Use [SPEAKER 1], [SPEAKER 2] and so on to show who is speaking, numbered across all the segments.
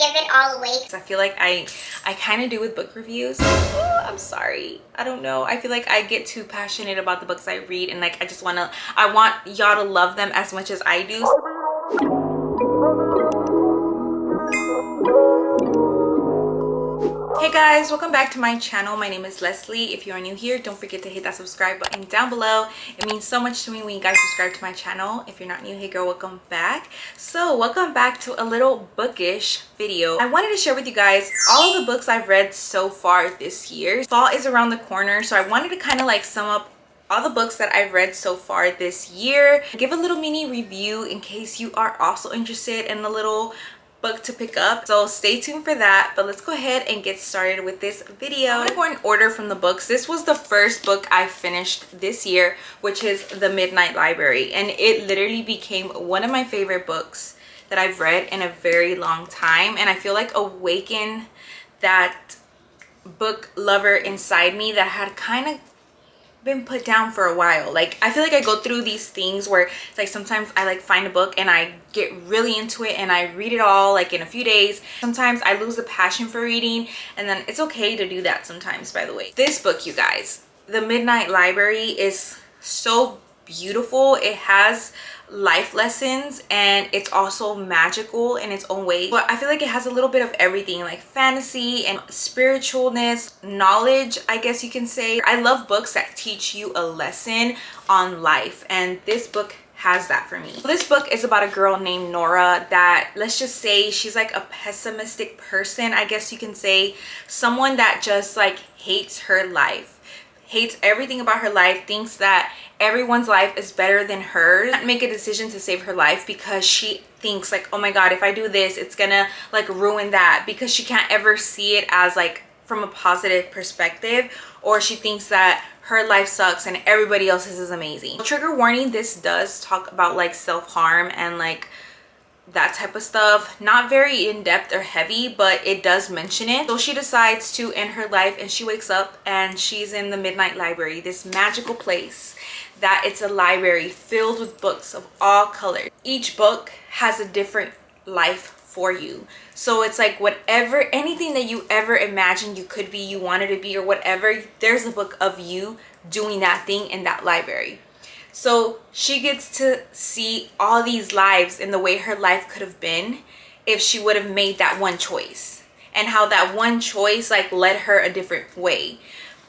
[SPEAKER 1] give it all away.
[SPEAKER 2] I feel like I kind of do with book reviews. Oh, I'm sorry. I don't know. I feel like I get too passionate about the books I read, and like I want y'all to love them as much as I do. Hey guys, welcome back to my channel. My name is Leslie. If you are new here, don't forget to hit that subscribe button down below. It means so much to me when you guys subscribe to my channel. If you're not new, hey girl, welcome back. So welcome back to a little bookish video. I wanted to share with you guys all of the books I've read so far this year. Fall is around the corner, so I wanted to kind of like sum up all the books that I've read so far this year, give a little mini review in case you are also interested in a little book to pick up. So stay tuned for that, but let's go ahead and get started with this video. I'm gonna go in order from the books. This was the first book I finished this year, which is The Midnight Library, and it literally became one of my favorite books that I've read in a very long time, and I feel like awakened that book lover inside me that had kind of been put down for a while. Like, I feel like I go through these things where it's like sometimes I like find a book and I get really into it and I read it all like in a few days. Sometimes I lose the passion for reading, and then it's okay to do that sometimes, by the way. This book, you guys, The Midnight Library, is so beautiful. It has life lessons and it's also magical in its own way, but I feel like it has a little bit of everything, like fantasy and spiritualness, knowledge, I guess you can say. I love books that teach you a lesson on life, and this book has that for me. This book is about a girl named Nora that, let's just say, she's like a pessimistic person, I guess you can say. Someone that just like hates her life, hates everything about her life, thinks that everyone's life is better than hers. Can't make a decision to save her life because she thinks like, oh my god, if I do this, it's gonna like ruin that, because she can't ever see it as like from a positive perspective, or she thinks that her life sucks and everybody else's is amazing. Trigger warning, this does talk about like self-harm and like that type of stuff. Not very in-depth or heavy, but it does mention it. So she decides to end her life, and she wakes up and she's in the Midnight Library, this magical place that it's a library filled with books of all colors. Each book has a different life for you. So it's like whatever, anything that you ever imagined you could be, you wanted to be, or whatever, there's a book of you doing that thing in that library. So she gets to see all these lives in the way her life could have been if she would have made that one choice, and how that one choice like led her a different way.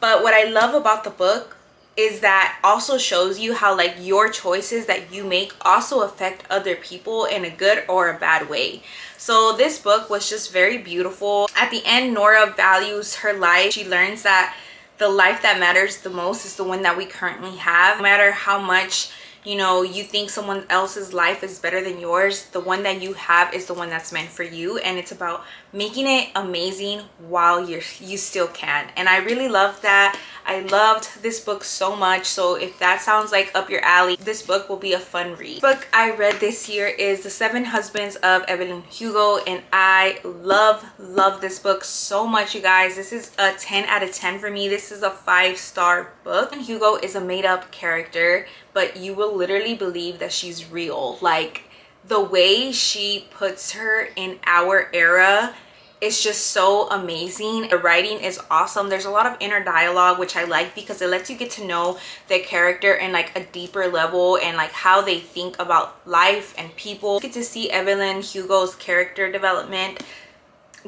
[SPEAKER 2] But what I love about the book is that also shows you how like your choices that you make also affect other people in a good or a bad way. So this book was just very beautiful. At the end, Nora values her life. She learns that the life that matters the most is the one that we currently have. No matter how much, you know, you think someone else's life is better than yours, the one that you have is the one that's meant for you, and it's about making it amazing while you still can. And I really love that. I loved this book so much. So if that sounds like up your alley, this book will be a fun read. The book I read this year is The 7 Husbands of Evelyn Hugo, and I love this book so much, you guys. This is a 10 out of 10 for me. This is a 5-star book. And Hugo is a made-up character, but you will literally believe that she's real. Like, the way she puts her in our era is just so amazing. The writing is awesome. There's a lot of inner dialogue, which I like because it lets you get to know the character in like a deeper level, and like how they think about life and people. You get to see Evelyn Hugo's character development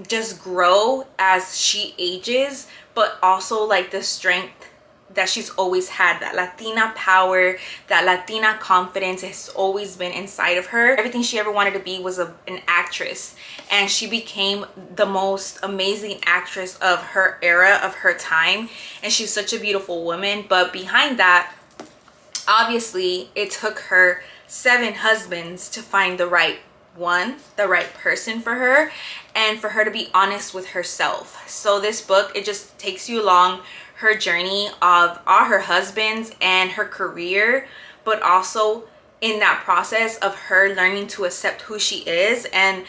[SPEAKER 2] just grow as she ages, but also like the strength that she's always had. That Latina power, that Latina confidence has always been inside of her. Everything she ever wanted to be was an actress, and she became the most amazing actress of her era, of her time, and she's such a beautiful woman. But behind that, obviously it took her 7 husbands to find the right one, the right person for her, and for her to be honest with herself. So this book, it just takes you along her journey of all her husbands and her career, but also in that process of her learning to accept who she is, and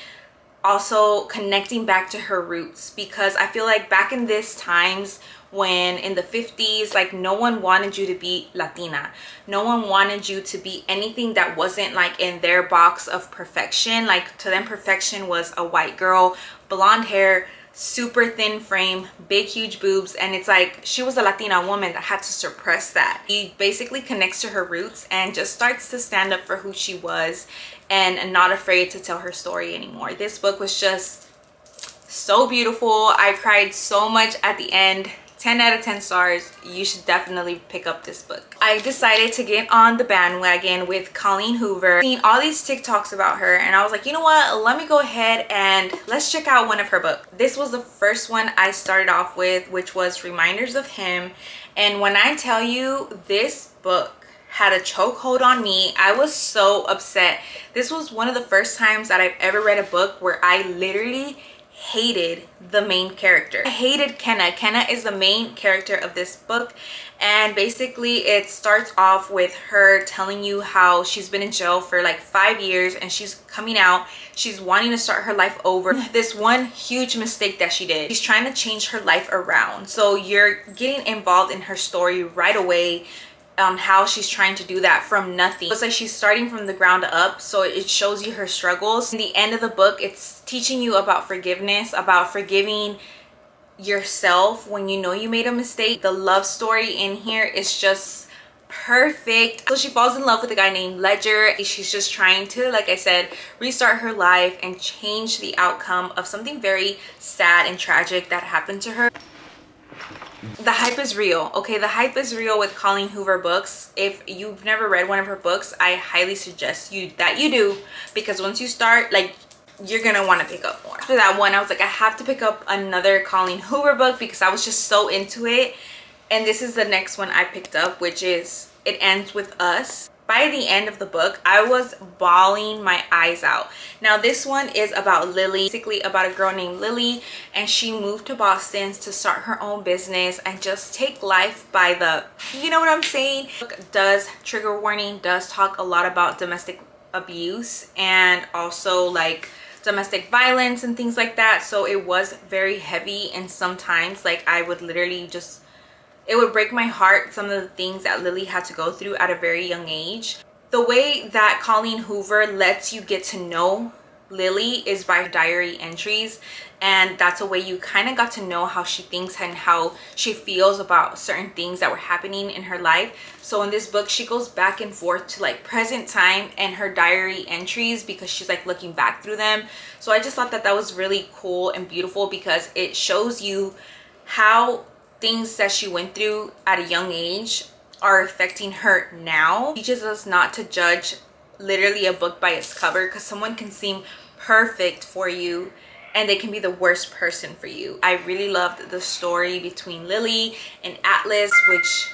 [SPEAKER 2] also connecting back to her roots, because I feel like back in this times, when in the 50s, like, no one wanted you to be Latina, no one wanted you to be anything that wasn't like in their box of perfection. Like, to them, perfection was a white girl, blonde hair, super thin frame, big huge boobs, and it's like she was a Latina woman that had to suppress that. He basically connects to her roots and just starts to stand up for who she was and not afraid to tell her story anymore. This book was just so beautiful. I cried so much at the end. 10 out of 10 stars. You should definitely pick up this book. I decided to get on the bandwagon with Colleen Hoover. I've seen all these TikToks about her and I was like, you know what, let me go ahead and let's check out one of her books. This was the first one I started off with, which was Reminders of Him. And when I tell you, this book had a chokehold on me, I was so upset. This was one of the first times that I've ever read a book where I literally hated the main character. I hated Kenna. Kenna is the main character of this book, and basically it starts off with her telling you how she's been in jail for like 5 years and she's coming out. She's wanting to start her life over. This one huge mistake that she did, she's trying to change her life around. So you're getting involved in her story right away on how she's trying to do that from nothing. It's like she's starting from the ground up, so it shows you her struggles. In the end of the book, it's teaching you about forgiveness, about forgiving yourself when you know you made a mistake. The love story in here is just perfect. So she falls in love with a guy named Ledger. She's just trying to, like I said, restart her life and change the outcome of something very sad and tragic that happened to her. The hype is real. Okay, the hype is real with Colleen Hoover books. If you've never read one of her books, I highly suggest that you do, because once you start, like, you're gonna want to pick up more. After that one, I was like, I have to pick up another Colleen Hoover book because I was just so into it. And this is the next one I picked up, which is It Ends With Us. By the end of the book, I was bawling my eyes out. Now, this one is about Lily, basically about a girl named Lily, and she moved to Boston to start her own business and just take life by the, you know what I'm saying? The book does, trigger warning, does talk a lot about domestic abuse and also like domestic violence and things like that. So it was very heavy, and sometimes like I would literally just, it would break my heart, some of the things that Lily had to go through at a very young age. The way that Colleen Hoover lets you get to know Lily is by her diary entries, and that's a way you kind of got to know how she thinks and how she feels about certain things that were happening in her life. So in this book, she goes back and forth to like present time and her diary entries because she's like looking back through them. So I just thought that that was really cool and beautiful because it shows you how things that she went through at a young age are affecting her now. It teaches us not to judge literally a book by its cover, because someone can seem perfect for you and they can be the worst person for you. I really loved the story between Lily and Atlas, which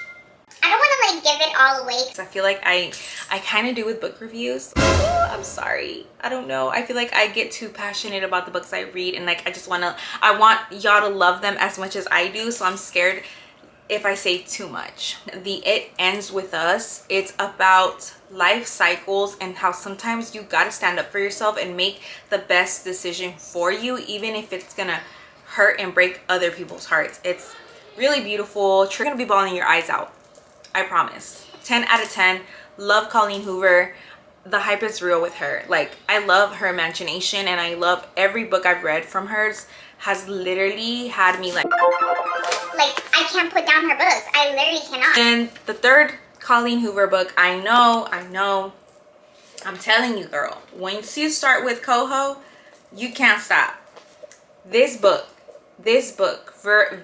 [SPEAKER 1] I don't want to like give it all away.
[SPEAKER 2] I feel like I kind of do with book reviews. I'm sorry, I don't know, I feel like I get too passionate about the books I read, and like I want y'all to love them as much as I do, so I'm scared if I say too much. The It Ends With Us, it's about life cycles and how sometimes you gotta stand up for yourself and make the best decision for you, even if it's gonna hurt and break other people's hearts. It's really beautiful. You're gonna be bawling your eyes out, I promise. 10 out of 10. Love Colleen Hoover. The hype is real with her. Like, I love her imagination, and I love every book I've read from hers has literally had me like
[SPEAKER 1] I can't put down her books. I literally cannot.
[SPEAKER 2] And the third Colleen Hoover book, I know, I'm telling you, girl, once you start with Coho, you can't stop. This book,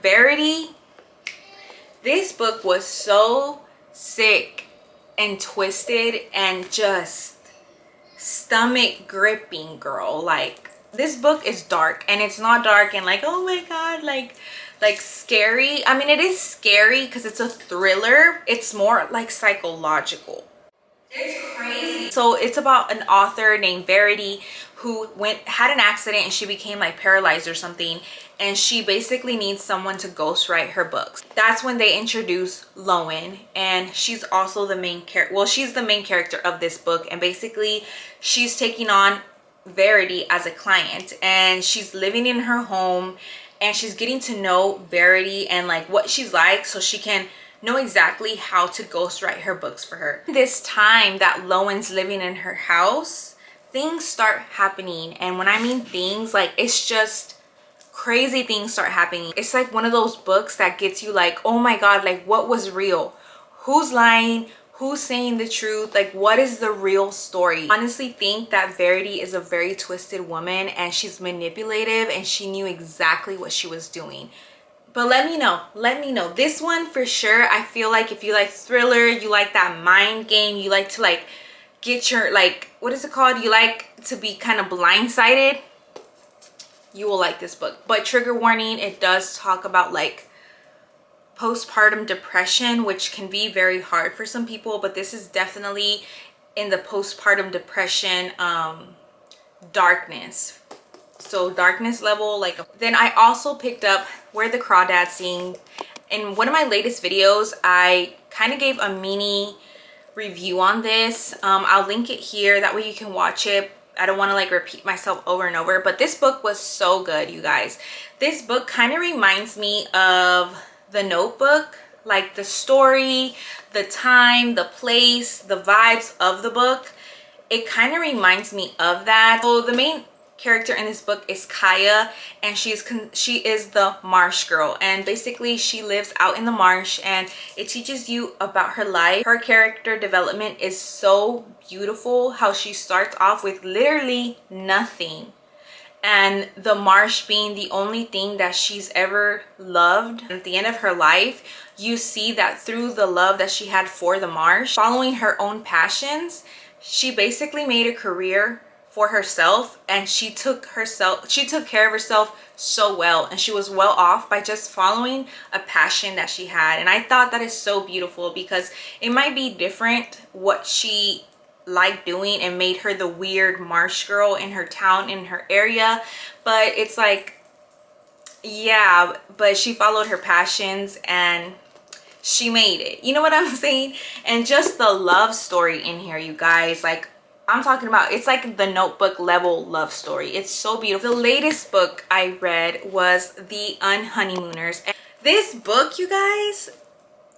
[SPEAKER 2] Verity, this book was so sick and twisted and just stomach gripping, girl. Like, this book is dark, and it's not dark and like, oh my god, like scary. I mean, it is scary because it's a thriller. It's more like psychological. It's crazy. So it's about an author named Verity who had an accident and she became like paralyzed or something, and she basically needs someone to ghostwrite her books. That's when they introduce Lowen, and she's also the main character. Well, she's the main character of this book, and basically she's taking on Verity as a client, and she's living in her home, and she's getting to know Verity and like what she's like, so she can know exactly how to ghostwrite her books for her. This time that Lowen's living in her house, things start happening. And when I mean things, like, it's just crazy things start happening. It's like one of those books that gets you like, oh my god, like what was real? Who's lying? Who's saying the truth? Like, what is the real story? I honestly think that Verity is a very twisted woman, and she's manipulative, and she knew exactly what she was doing. But let me know. This one for sure, I feel like if you like thriller, you like that mind game, you like to like get your, like, what is it called? You like to be kind of blindsided, you will like this book. But trigger warning, it does talk about like postpartum depression, which can be very hard for some people, but this is definitely in the postpartum depression darkness. So darkness level, like. Then I also picked up Where the Crawdads Sing. In one of my latest videos, I kind of gave a mini review on this. I'll link it here, that way you can watch it. I don't want to like repeat myself over and over, but this book was so good, you guys. This book kind of reminds me of The Notebook, like the story, the time, the place, the vibes of the book. It kind of reminds me of that. So the main character in this book is Kaya, and she is the Marsh Girl, and basically she lives out in the marsh, and it teaches you about her life. Her character development is so beautiful, how she starts off with literally nothing, and the marsh being the only thing that she's ever loved. At the end of her life, you see that through the love that she had for the marsh, following her own passions, she basically made a career for herself, and she took care of herself so well, and she was well off by just following a passion that she had. And I thought that is so beautiful, because it might be different what she liked doing and made her the weird marsh girl in her town, in her area, but it's like, yeah, but she followed her passions and she made it, you know what I'm saying? And just the love story in here, you guys, like, I'm talking about, it's like the Notebook level love story. It's so beautiful. The latest book I read was The Honeymooners. This book, you guys,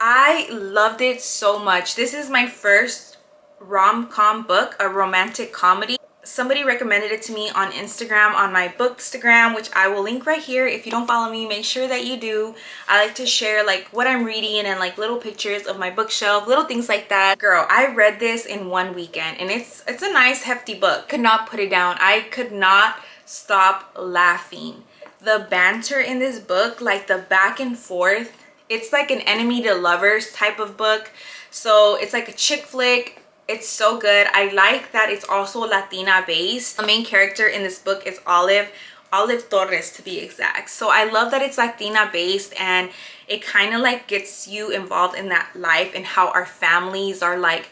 [SPEAKER 2] I loved it so much. This is my first rom-com book, a romantic comedy. Somebody recommended it to me on Instagram, on my Bookstagram, which I will link right here. If you don't follow me, make sure that you do. I like to share like what I'm reading and like little pictures of my bookshelf, little things like that. Girl, I read this in one weekend, and it's a nice hefty book. Could not put it down. I could not stop laughing. The banter in this book, like the back and forth, it's like an enemy to lovers type of book. So it's like a chick flick. It's so good. I like that it's also Latina based. The main character in this book is Olive Torres, to be exact. So I love that it's Latina based, and it kind of like gets you involved in that life and how our families are like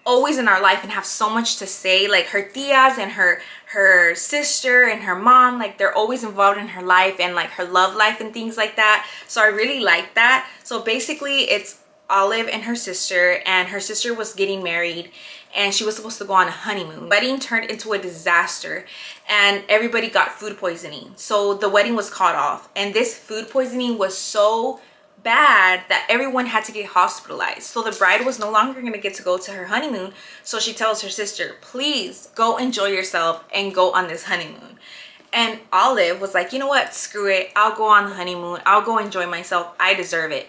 [SPEAKER 2] always in our life and have so much to say. Like her tias and her sister and her mom, like they're always involved in her life and like her love life and things like that. So I really like that. So basically it's Olive and her sister was getting married, and she was supposed to go on a honeymoon. Wedding turned into a disaster, and everybody got food poisoning, so the wedding was called off. And this food poisoning was so bad that everyone had to get hospitalized. So the bride was no longer going to get to go to her honeymoon, so she tells her sister, please go enjoy yourself and go on this honeymoon. And Olive was like, you know what, screw it, I'll go on the honeymoon, I'll go enjoy myself, I deserve it.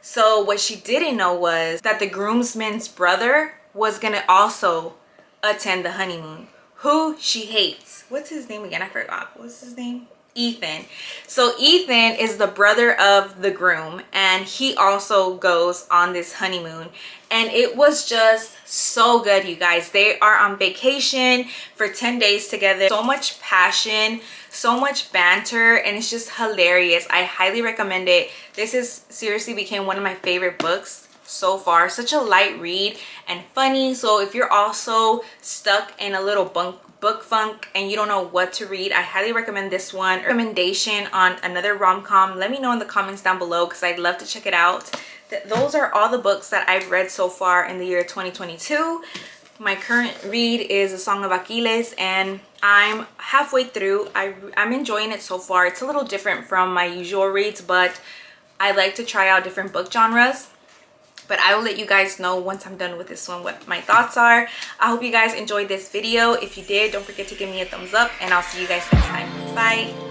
[SPEAKER 2] So what she didn't know was that the groomsman's brother was gonna also attend the honeymoon, who she hates. What's his name again? I forgot. What's his name? Ethan. So Ethan is the brother of the groom, and he also goes on this honeymoon, and it was just so good, you guys. They are on vacation for 10 days together. So much passion, so much banter, and it's just hilarious. I highly recommend it. This is seriously became one of my favorite books so far. Such a light read and funny. So if you're also stuck in a little book funk and you don't know what to read, I highly recommend this one. Recommendation on another rom-com, let me know in the comments down below, because I'd love to check it out. Those are all the books that I've read so far in the year 2022. My current read is A Song of Achilles, and I'm halfway through. I'm enjoying it so far. It's a little different from my usual reads, but I like to try out different book genres. But I will let you guys know once I'm done with this one what my thoughts are. I hope you guys enjoyed this video. If you did, don't forget to give me a thumbs up, and I'll see you guys next time. Bye.